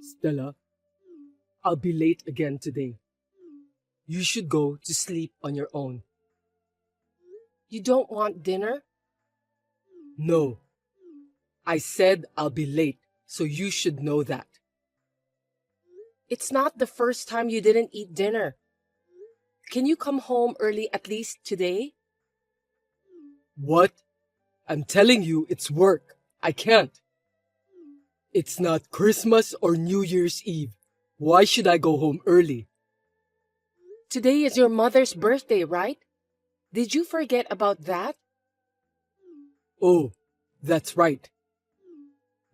Stella, I'll be late again today. You should go to sleep on your own. You don't want dinner? No, I said I'll be late, so you should know that. It's not the first time you didn't eat dinner. Can you come home early at least today? What? I'm telling you, it's work. I can't. It's not Christmas or New Year's Eve. Why should I go home early? Today is your mother's birthday, right? Did you forget about that? Oh, that's right.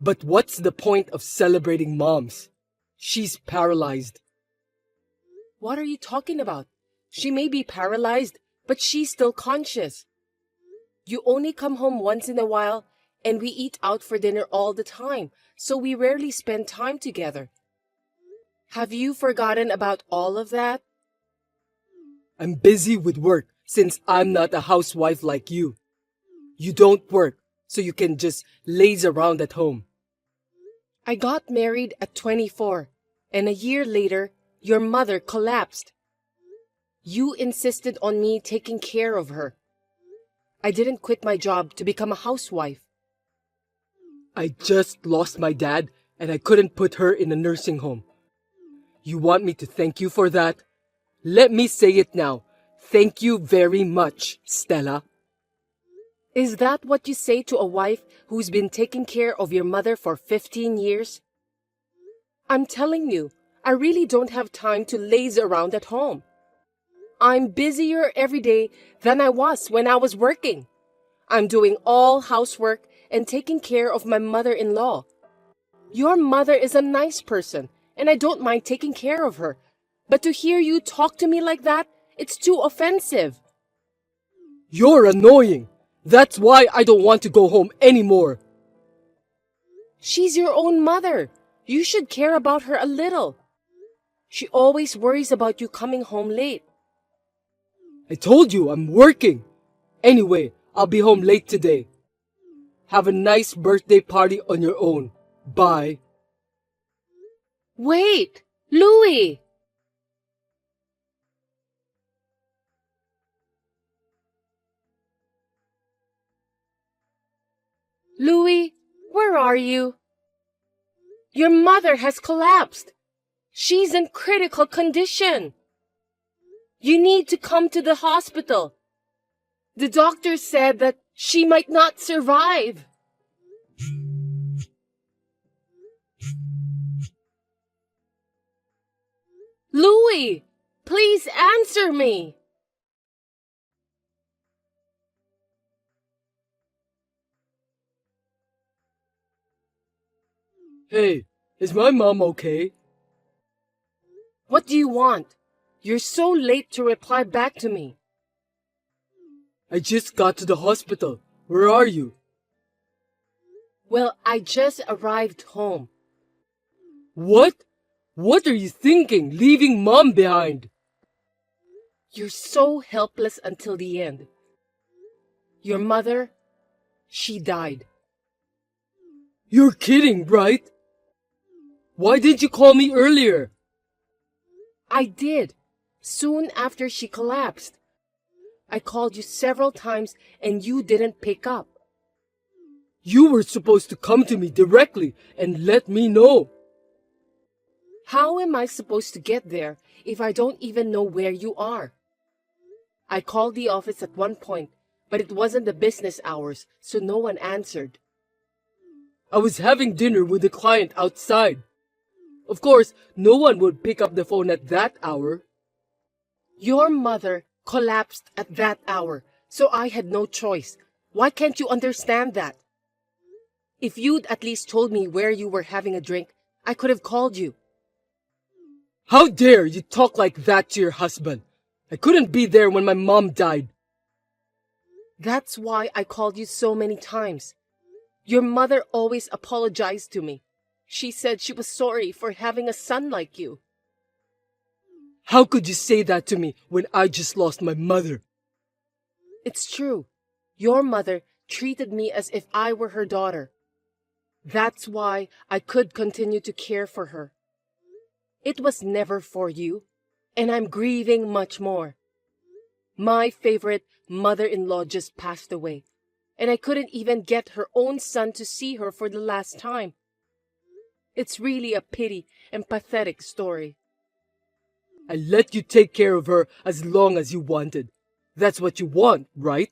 But what's the point of celebrating moms? She's paralyzed. What are you talking about? She may be paralyzed, but she's still conscious. You only come home once in a while, and we eat out for dinner all the time, so we rarely spend time together. Have you forgotten about all of that? I'm busy with work since I'm not a housewife like you. You don't work, so you can just laze around at home. I got married at 24, and a year later, your mother collapsed. You insisted on me taking care of her. I didn't quit my job to become a housewife. I just lost my dad and I couldn't put her in a nursing home. You want me to thank you for that? Let me say it now. Thank you very much, Stella. Is that what you say to a wife who's been taking care of your mother for 15 years? I'm telling you, I really don't have time to laze around at home. I'm busier every day than I was when I was working. I'm doing all housework and taking care of my mother-in-law. Your mother is a nice person, and I don't mind taking care of her. But to hear you talk to me like that, it's too offensive. You're annoying. That's why I don't want to go home anymore. She's your own mother. You should care about her a little. She always worries about you coming home late. I told you I'm working. Anyway, I'll be home late today. Have a nice birthday party on your own. Bye. Wait, Louie! Louie, where are you? Your mother has collapsed. She's in critical condition. You need to come to the hospital. The doctor said that she might not survive. Louie, please answer me. Hey, is my mom okay? What do you want? You're so late to reply back to me. I just got to the hospital. Where are you? Well, I just arrived home. What? What are you thinking, leaving mom behind? You're so helpless until the end. Your mother, she died. You're kidding, right? Why didn't you call me earlier? I did, soon after she collapsed. I called you several times and you didn't pick up. You were supposed to come to me directly and let me know. How am I supposed to get there if I don't even know where you are? I called the office at one point, but it wasn't the business hours, so no one answered. I was having dinner with a client outside. Of course, no one would pick up the phone at that hour. Your mother collapsed at that hour, so I had no choice. Why can't you understand that? If you'd at least told me where you were having a drink, I could have called you. How dare you talk like that to your husband? I couldn't be there when my mom died. That's why I called you so many times. Your mother always apologized to me. She said she was sorry for having a son like you. How could you say that to me when I just lost my mother? It's true. Your mother treated me as if I were her daughter. That's why I could continue to care for her. It was never for you, and I'm grieving much more. My favorite mother-in-law just passed away, and I couldn't even get her own son to see her for the last time. It's really a pity and pathetic story. I let you take care of her as long as you wanted. That's what you want, right?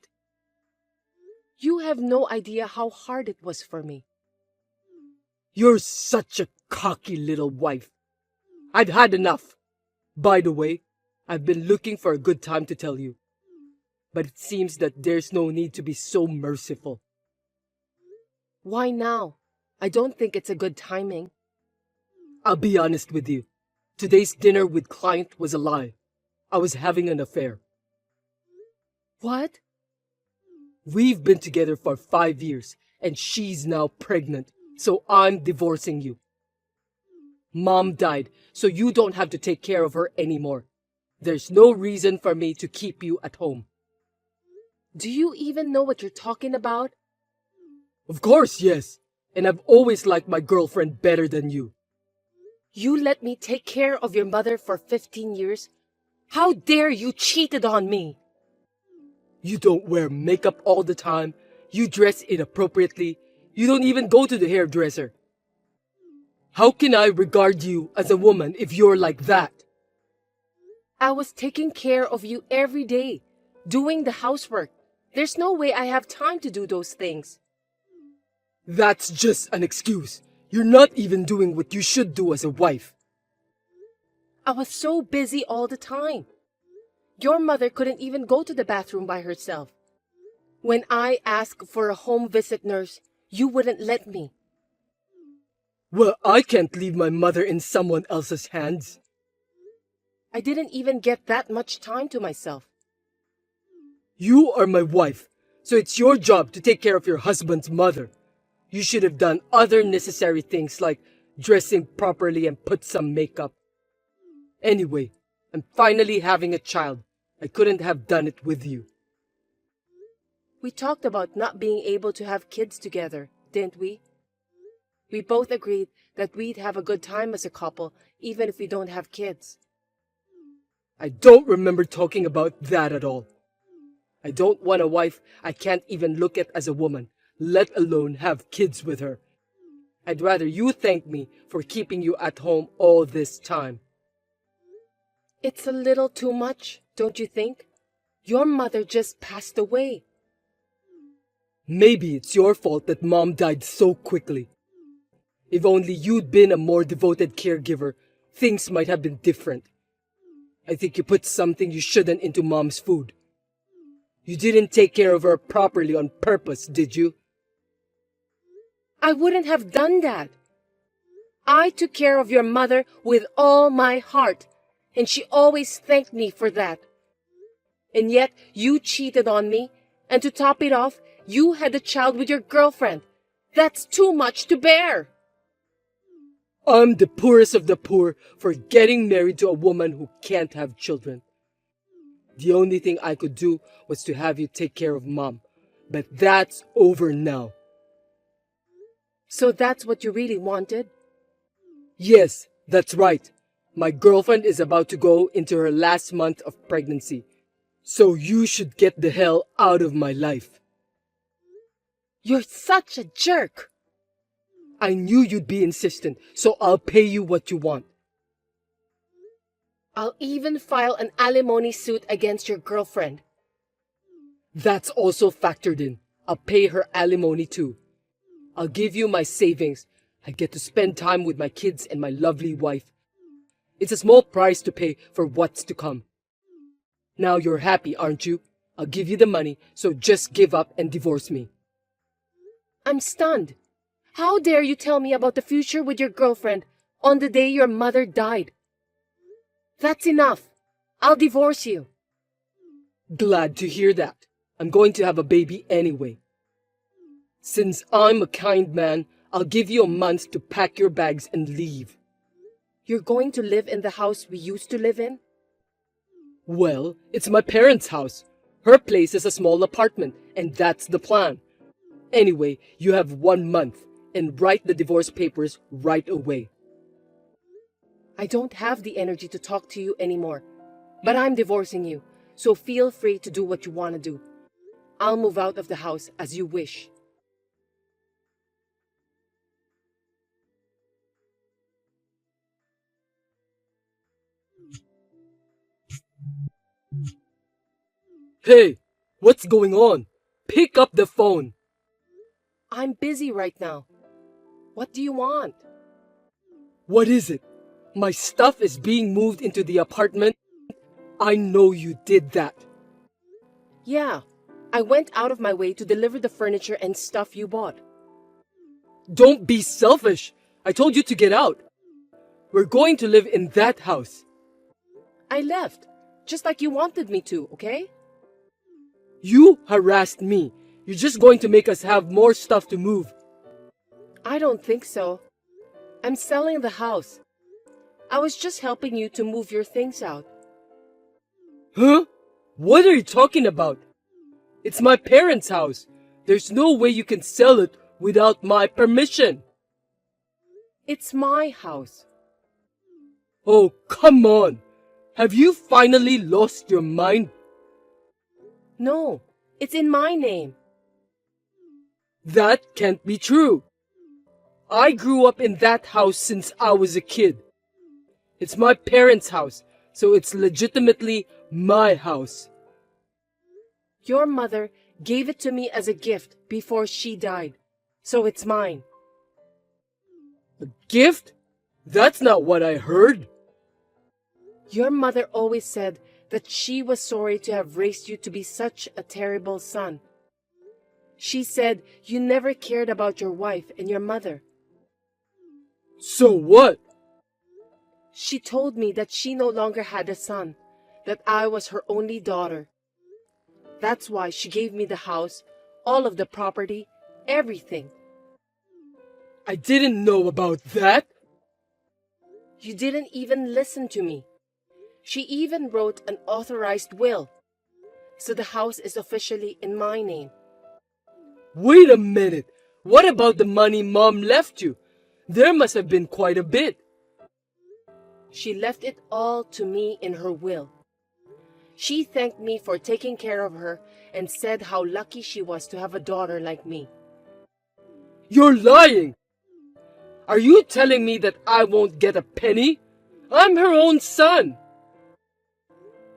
You have no idea how hard it was for me. You're such a cocky little wife. I'd had enough. By the way, I've been looking for a good time to tell you. But it seems that there's no need to be so merciful. Why now? I don't think it's a good timing. I'll be honest with you. Today's dinner with client was a lie. I was having an affair. What? We've been together for 5 years, and she's now pregnant, so I'm divorcing you. Mom died, so you don't have to take care of her anymore. There's no reason for me to keep you at home. Do you even know what you're talking about? Of course, yes. And I've always liked my girlfriend better than you. You let me take care of your mother for 15 years? How dare you cheated on me? You don't wear makeup all the time. You dress inappropriately. You don't even go to the hairdresser. How can I regard you as a woman if you're like that? I was taking care of you every day, doing the housework. There's no way I have time to do those things. That's just an excuse. You're not even doing what you should do as a wife. I was so busy all the time. Your mother couldn't even go to the bathroom by herself. When I asked for a home visit nurse, you wouldn't let me. Well, I can't leave my mother in someone else's hands. I didn't even get that much time to myself. You are my wife, so it's your job to take care of your husband's mother. You should have done other necessary things like dressing properly and put some makeup. Anyway, I'm finally having a child. I couldn't have done it with you. We talked about not being able to have kids together, didn't we? We both agreed that we'd have a good time as a couple, even if we don't have kids. I don't remember talking about that at all. I don't want a wife I can't even look at as a woman, let alone have kids with her. I'd rather you thank me for keeping you at home all this time. It's a little too much, don't you think? Your mother just passed away. Maybe it's your fault that Mom died so quickly. If only you'd been a more devoted caregiver, things might have been different. I think you put something you shouldn't into Mom's food. You didn't take care of her properly on purpose, did you? I wouldn't have done that. I took care of your mother with all my heart, and she always thanked me for that. And yet you cheated on me, and to top it off, you had a child with your girlfriend. That's too much to bear. I'm the poorest of the poor for getting married to a woman who can't have children. The only thing I could do was to have you take care of Mom, but that's over now. So that's what you really wanted? Yes, that's right. My girlfriend is about to go into her last month of pregnancy, so you should get the hell out of my life. You're such a jerk. I knew you'd be insistent, so I'll pay you what you want. I'll even file an alimony suit against your girlfriend. That's also factored in. I'll pay her alimony too. I'll give you my savings. I get to spend time with my kids and my lovely wife. It's a small price to pay for what's to come. Now you're happy, aren't you? I'll give you the money, so just give up and divorce me. I'm stunned. How dare you tell me about the future with your girlfriend on the day your mother died? That's enough. I'll divorce you. Glad to hear that. I'm going to have a baby anyway. Since I'm a kind man, I'll give you a month to pack your bags and leave. You're going to live in the house we used to live in? Well, it's my parents' house. Her place is a small apartment, and that's the plan. Anyway, you have 1 month, and write the divorce papers right away. I don't have the energy to talk to you anymore. But I'm divorcing you, so feel free to do what you want to do. I'll move out of the house as you wish. Hey, what's going on? Pick up the phone. I'm busy right now. What do you want? What is it? My stuff is being moved into the apartment. I know you did that. Yeah, I went out of my way to deliver the furniture and stuff you bought. Don't be selfish. I told you to get out. We're going to live in that house. I left, just like you wanted me to, okay? You harassed me. You're just going to make us have more stuff to move. I don't think so. I'm selling the house. I was just helping you to move your things out. Huh? What are you talking about? It's my parents' house. There's no way you can sell it without my permission. It's my house. Oh, come on. Have you finally lost your mind? No, it's in my name. That can't be true. I grew up in that house since I was a kid. It's my parents' house, so it's legitimately my house. Your mother gave it to me as a gift before she died, so it's mine. A gift? That's not what I heard. Your mother always said that she was sorry to have raised you to be such a terrible son. She said you never cared about your wife and your mother. So what? She told me that she no longer had a son, that I was her only daughter. That's why she gave me the house, all of the property, everything. I didn't know about that. You didn't even listen to me. She even wrote an authorized will, so the house is officially in my name. Wait a minute. What about the money Mom left you? There must have been quite a bit. She left it all to me in her will. She thanked me for taking care of her and said how lucky she was to have a daughter like me. You're lying. Are you telling me that I won't get a penny? I'm her own son.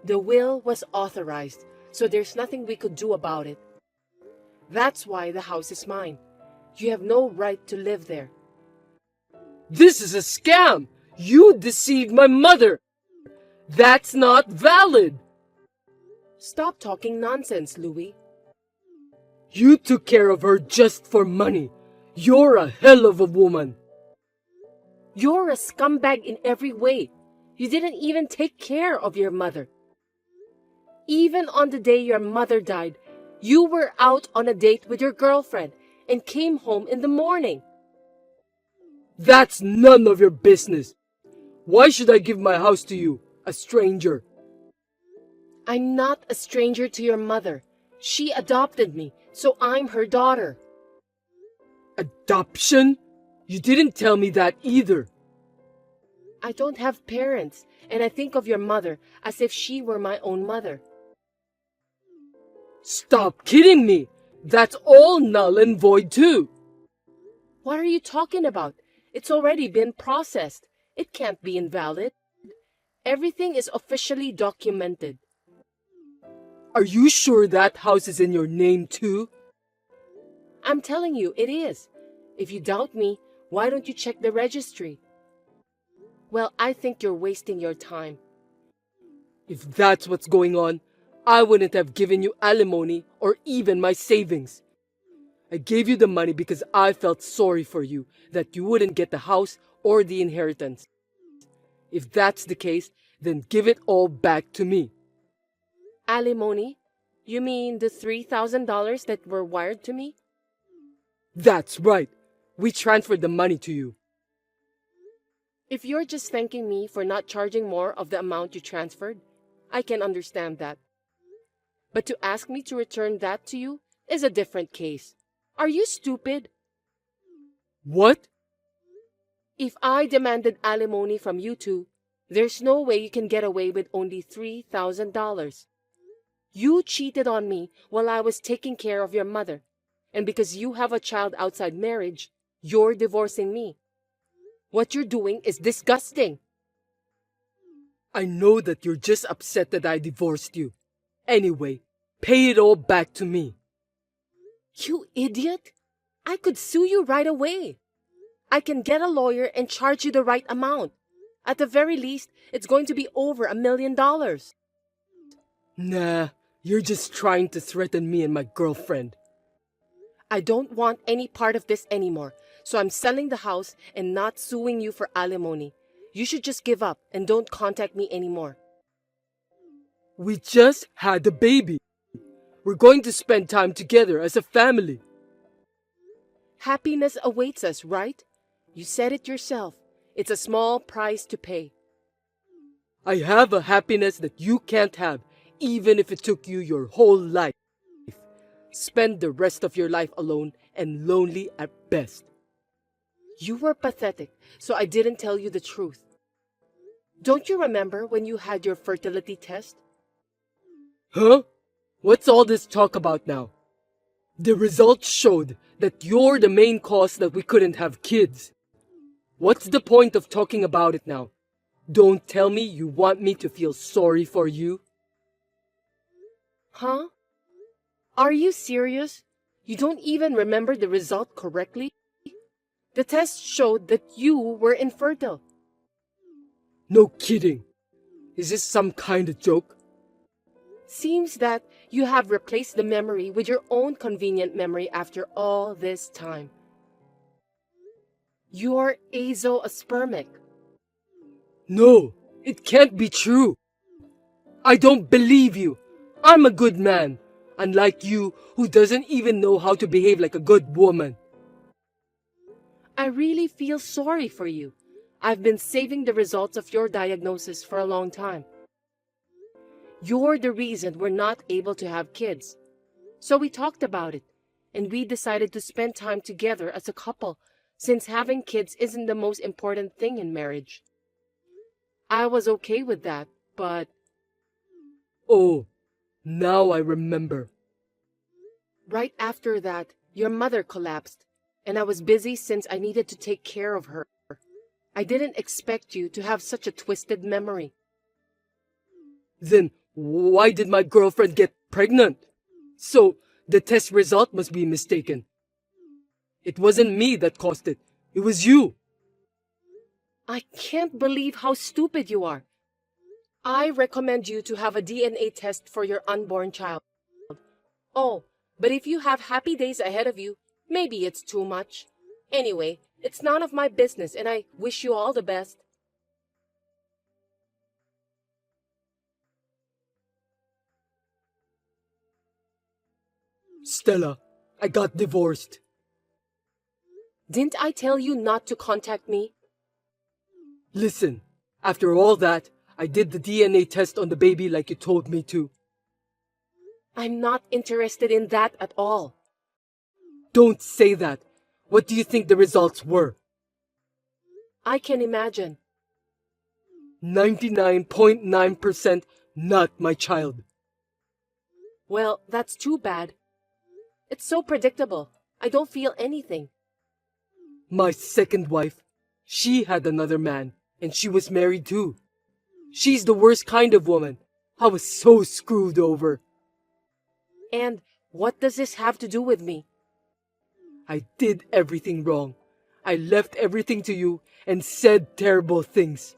The will was authorized, so there's nothing we could do about it. That's why the house is mine. You have no right to live there. This is a scam. You deceived my mother. That's not valid. Stop talking nonsense, Louis. You took care of her just for money. You're a hell of a woman. You're a scumbag in every way. You didn't even take care of your mother. Even on the day your mother died, you were out on a date with your girlfriend and came home in the morning. That's none of your business. Why should I give my house to you, a stranger? I'm not a stranger to your mother. She adopted me, so I'm her daughter. Adoption? You didn't tell me that either. I don't have parents, and I think of your mother as if she were my own mother. Stop kidding me. That's all null and void too. What are you talking about? It's already been processed. It can't be invalid. Everything is officially documented. Are you sure that house is in your name too? I'm telling you, it is. If you doubt me, why don't you check the registry? Well, I think you're wasting your time. If that's what's going on, I wouldn't have given you alimony or even my savings. I gave you the money because I felt sorry for you, that you wouldn't get the house or the inheritance. If that's the case, then give it all back to me. Alimony? You mean the $3,000 that were wired to me? That's right. We transferred the money to you. If you're just thanking me for not charging more of the amount you transferred, I can understand that. But to ask me to return that to you is a different case. Are you stupid? What? If I demanded alimony from you two, There's no way you can get away with only $3,000. You cheated on me while I was taking care of your mother. And because you have a child outside marriage, you're divorcing me. What you're doing is disgusting. I know that you're just upset that I divorced you. Anyway, pay it all back to me. You idiot! I could sue you right away. I can get a lawyer and charge you the right amount. At the very least, it's going to be over $1 million. Nah, you're just trying to threaten me and my girlfriend. I don't want any part of this anymore, so I'm selling the house and not suing you for alimony. You should just give up and don't contact me anymore. We just had a baby. We're going to spend time together as a family. Happiness awaits us, right? You said it yourself. It's a small price to pay. I have a happiness that you can't have, even if it took you your whole life. Spend the rest of your life alone and lonely at best. You were pathetic, so I didn't tell you the truth. Don't you remember when you had your fertility test? Huh? What's all this talk about now? The results showed that you're the main cause that we couldn't have kids. What's the point of talking about it now? Don't tell me you want me to feel sorry for you. Huh? Are you serious? You don't even remember the result correctly? The test showed that you were infertile. No kidding. Is this some kind of joke? Seems that you have replaced the memory with your own convenient memory after all this time. You're azoospermic. No, it can't be true. I don't believe you. I'm a good man, unlike you who doesn't even know how to behave like a good woman. I really feel sorry for you. I've been saving the results of your diagnosis for a long time. You're the reason we're not able to have kids. So we talked about it, and we decided to spend time together as a couple, since having kids isn't the most important thing in marriage. I was okay with that, but... Oh, now I remember. Right after that, your mother collapsed, and I was busy since I needed to take care of her. I didn't expect you to have such a twisted memory. Then why did my girlfriend get pregnant? So the test result must be mistaken. It wasn't me that caused it. It was you. I can't believe how stupid you are. I recommend you to have a DNA test for your unborn child. Oh, but if you have happy days ahead of you, maybe it's too much. Anyway, it's none of my business, and I wish you all the best. Stella, I got divorced. Didn't I tell you not to contact me? Listen, after all that, I did the DNA test on the baby like you told me to. I'm not interested in that at all. Don't say that. What do you think the results were? I can imagine. 99.9% not my child. Well, that's too bad. It's so predictable. I don't feel anything. My second wife, she had another man, and she was married too. She's the worst kind of woman. I was so screwed over. And what does this have to do with me? I did everything wrong. I left everything to you and said terrible things.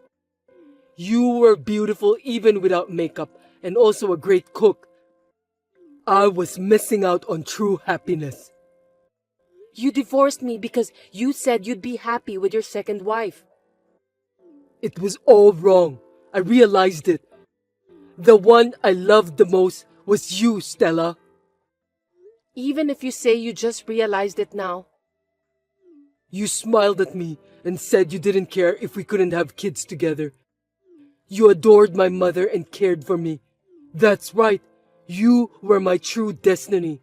You were beautiful even without makeup and also a great cook. I was missing out on true happiness. You divorced me because you said you'd be happy with your second wife. It was all wrong. I realized it. The one I loved the most was you, Stella. Even if you say you just realized it now. You smiled at me and said you didn't care if we couldn't have kids together. You adored my mother and cared for me. That's right. You were my true destiny.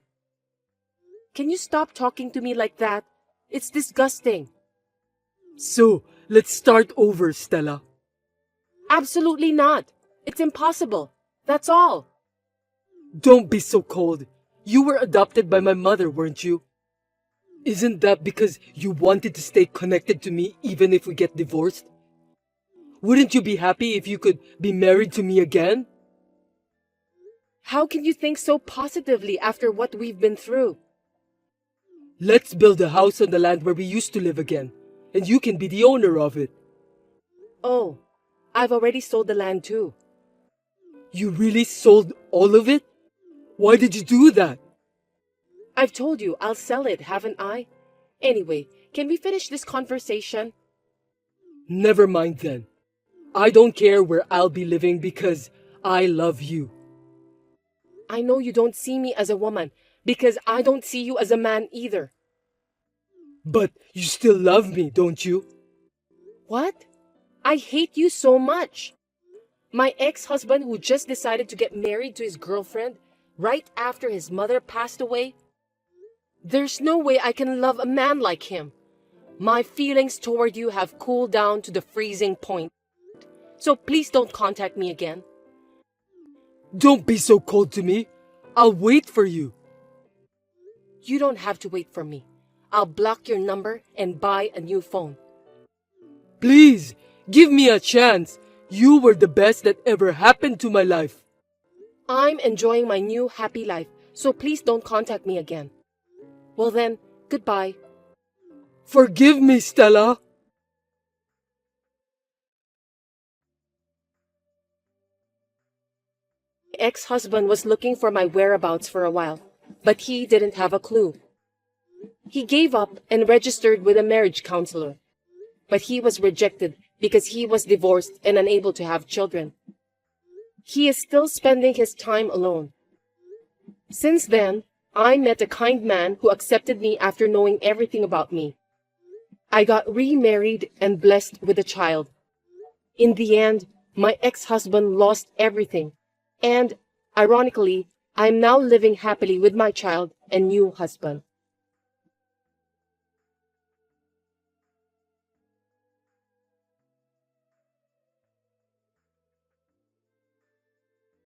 Can you stop talking to me like that? It's disgusting. So, let's start over, Stella. Absolutely not. It's impossible. That's all. Don't be so cold. You were adopted by my mother, weren't you? Isn't that because you wanted to stay connected to me even if we get divorced? Wouldn't you be happy if you could be married to me again? How can you think so positively after what we've been through? Let's build a house on the land where we used to live again, and you can be the owner of it. Oh, I've already sold the land too. You really sold all of it? Why did you do that? I've told you I'll sell it, haven't I? Anyway, can we finish this conversation? Never mind then. I don't care where I'll be living because I love you. I know you don't see me as a woman because I don't see you as a man either. But you still love me, don't you? What? I hate you so much. My ex-husband who just decided to get married to his girlfriend right after his mother passed away. There's no way I can love a man like him. My feelings toward you have cooled down to the freezing point. So please don't contact me again. Don't be so cold to me. I'll wait for you. You don't have to wait for me. I'll block your number and buy a new phone. Please, give me a chance. You were the best that ever happened to my life. I'm enjoying my new happy life, so please don't contact me again. Well then, goodbye. Forgive me, Stella. My ex-husband was looking for my whereabouts for a while, but he didn't have a clue. He gave up and registered with a marriage counselor, but he was rejected because he was divorced and unable to have children. He is still spending his time alone. Since then, I met a kind man who accepted me after knowing everything about me. I got remarried and blessed with a child. In the end, my ex-husband lost everything, and, ironically, I am now living happily with my child and new husband.